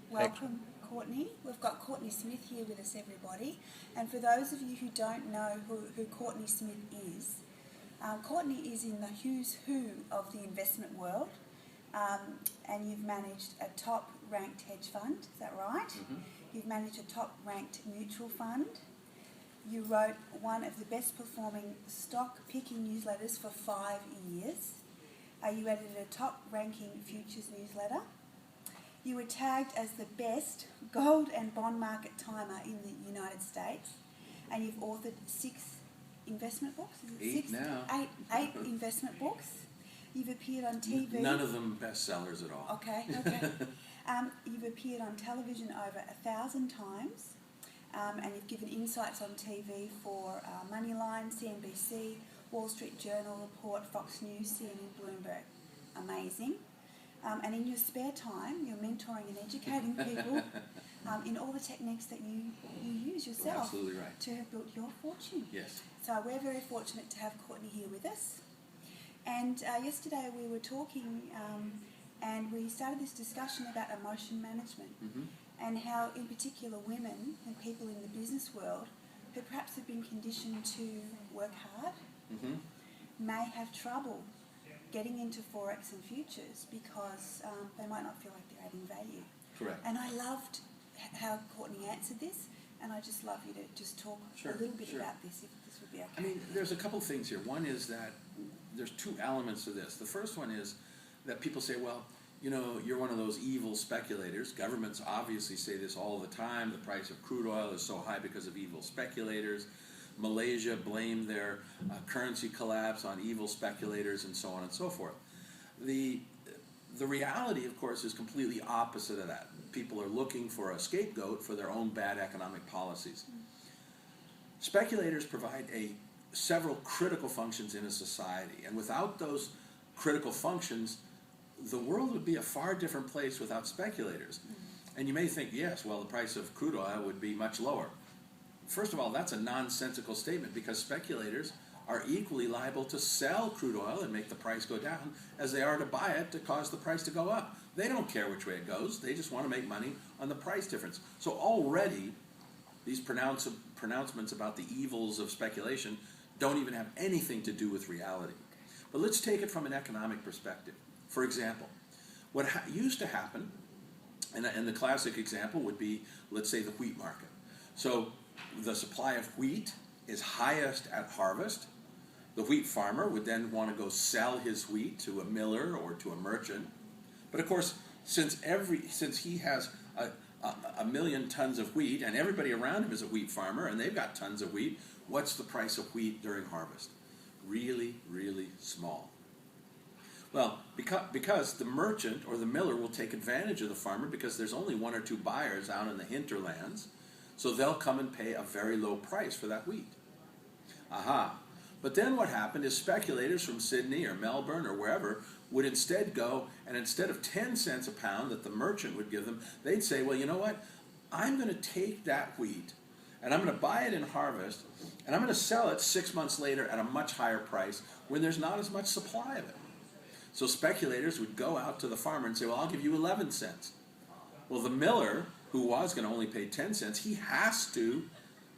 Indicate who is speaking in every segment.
Speaker 1: Welcome, Courtney. We've got Courtney Smith here with us, everybody. And for those of you who don't know who Courtney Smith is, Courtney is in the who's who of the investment world, and you've managed a top-ranked hedge fund, is that right?
Speaker 2: Mm-hmm.
Speaker 1: You've managed a top-ranked mutual fund. You wrote one of the best-performing stock-picking newsletters for 5 years. You edited a top-ranking futures newsletter. You were tagged as the best gold and bond market timer in the United States, and you've authored 6 investment books. Is it
Speaker 2: Eight
Speaker 1: six?
Speaker 2: now.
Speaker 1: Eight investment books. You've appeared on TV.
Speaker 2: None of them bestsellers at all.
Speaker 1: Okay. You've appeared on television over 1,000 times, and you've given insights on TV for Moneyline, CNBC, Wall Street Journal Report, Fox News, CNN, Bloomberg. Amazing. And in your spare time, you're mentoring and educating people in all the techniques that you use yourself.
Speaker 2: Absolutely right.
Speaker 1: To have built your fortune.
Speaker 2: Yes.
Speaker 1: So we're very fortunate to have Courtney here with us. And yesterday we were talking and we started this discussion about emotion management,
Speaker 2: Mm-hmm.
Speaker 1: and how in particular women and people in the business world who perhaps have been conditioned to work hard
Speaker 2: Mm-hmm.
Speaker 1: may have trouble getting into Forex and futures because they might not feel like they're adding value.
Speaker 2: Correct.
Speaker 1: And I loved how Courtney answered this, and I just love you to just talk
Speaker 2: Sure,
Speaker 1: a little bit
Speaker 2: sure.
Speaker 1: about this, if this would be okay.
Speaker 2: I mean, there's a couple things here. One is that there's 2 elements to this. The first one is that people say, well, you know, you're one of those evil speculators. Governments obviously say this all the time. The price of crude oil is so high because of evil speculators. Malaysia blamed their currency collapse on evil speculators, and so on and so forth. The reality, of course, is completely opposite of that. People are looking for a scapegoat for their own bad economic policies. Speculators provide several critical functions in a society, and without those critical functions, the world would be a far different place without speculators. And you may think, yes, well, the price of crude oil would be much lower. First of all, that's a nonsensical statement, because speculators are equally liable to sell crude oil and make the price go down as they are to buy it to cause the price to go up. They don't care which way it goes. They just want to make money on the price difference. So already, these pronouncements about the evils of speculation don't even have anything to do with reality. But let's take it from an economic perspective. For example, what used to happen, and the classic example would be, let's say, the wheat market. So the supply of wheat is highest at harvest. The wheat farmer would then want to go sell his wheat to a miller or to a merchant. But of course, since he has a million tons of wheat, and everybody around him is a wheat farmer, and they've got tons of wheat, what's the price of wheat during harvest? Really, really small. Well, because the merchant or the miller will take advantage of the farmer, because there's only 1 or 2 buyers out in the hinterlands, so they'll come and pay a very low price for that wheat. Aha. But then what happened is speculators from Sydney or Melbourne or wherever would instead go, and instead of 10 cents a pound that the merchant would give them, they'd say, well, you know what? I'm going to take that wheat and I'm going to buy it in harvest, and I'm going to sell it 6 months later at a much higher price when there's not as much supply of it. So speculators would go out to the farmer and say, well, I'll give you 11 cents. Well, the miller, who was going to only pay 10 cents, he has to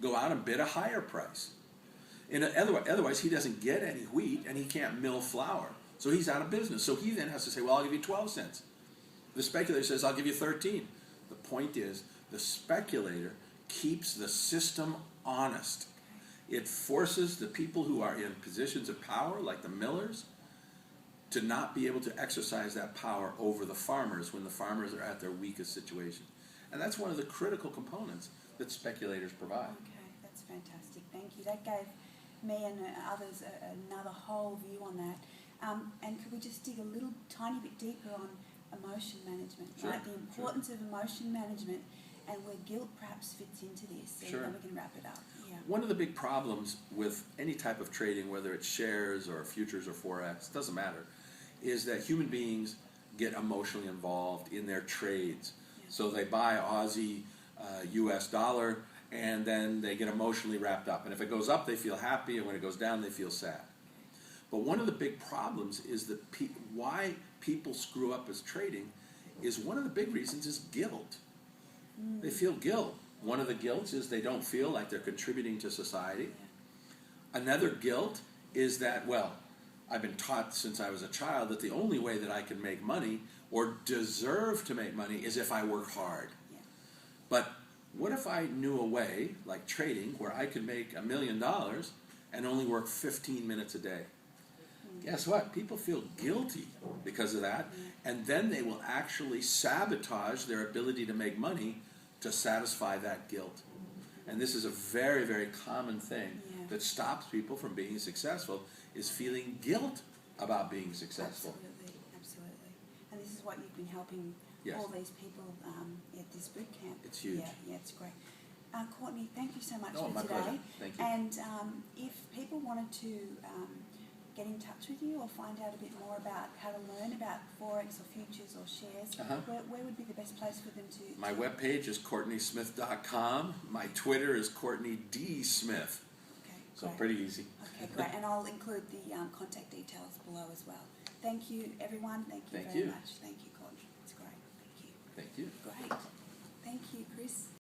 Speaker 2: go out and bid a higher price. Otherwise, he doesn't get any wheat, and he can't mill flour. So he's out of business. So he then has to say, well, I'll give you 12 cents. The speculator says, I'll give you 13. The point is, the speculator keeps the system honest. It forces the people who are in positions of power, like the millers, to not be able to exercise that power over the farmers when the farmers are at their weakest situation. And that's one of the critical components that speculators provide.
Speaker 1: Okay, that's fantastic. Thank you. That gave me and others another whole view on that. And could we just dig a little tiny bit deeper on emotion management?
Speaker 2: Sure,
Speaker 1: right? The importance of emotion management, and where guilt perhaps fits into this.
Speaker 2: Sure.
Speaker 1: And then we can wrap it up. Yeah.
Speaker 2: One of the big problems with any type of trading, whether it's shares or futures or Forex, doesn't matter, is that human beings get emotionally involved in their trades.
Speaker 1: Yeah.
Speaker 2: So they buy Aussie US dollar, and then they get emotionally wrapped up. And if it goes up, they feel happy, and when it goes down, they feel sad. But one of the big problems is that why people screw up as trading is one of the big reasons is guilt. They feel guilt. One of the guilts is they don't feel like they're contributing to society. Another guilt is that, well, I've been taught since I was a child that the only way that I can make money or deserve to make money is if I work hard.
Speaker 1: Yeah.
Speaker 2: But what if I knew a way, like trading, where I could make $1 million and only work 15 minutes a day? Guess what? People feel guilty because of that, and then they will actually sabotage their ability to make money to satisfy that guilt. And this is a very, very common thing that stops people from being successful, is feeling guilt about being successful.
Speaker 1: Absolutely, absolutely. And this is what you've been helping all these people at this boot camp.
Speaker 2: It's huge.
Speaker 1: Yeah, it's great. Courtney, thank you so much
Speaker 2: Oh,
Speaker 1: for
Speaker 2: my
Speaker 1: today.
Speaker 2: pleasure. Thank you.
Speaker 1: And if people wanted to get in touch with you or find out a bit more about how to learn about Forex or futures or shares, where would be the best place for them to...
Speaker 2: My webpage is CourtneySmith.com. My Twitter is Courtney D. Smith.
Speaker 1: Okay,
Speaker 2: So
Speaker 1: great.
Speaker 2: pretty easy.
Speaker 1: Okay, great. And I'll include the contact details below as well. Thank you, everyone. Thank you
Speaker 2: Thank
Speaker 1: very
Speaker 2: you.
Speaker 1: much.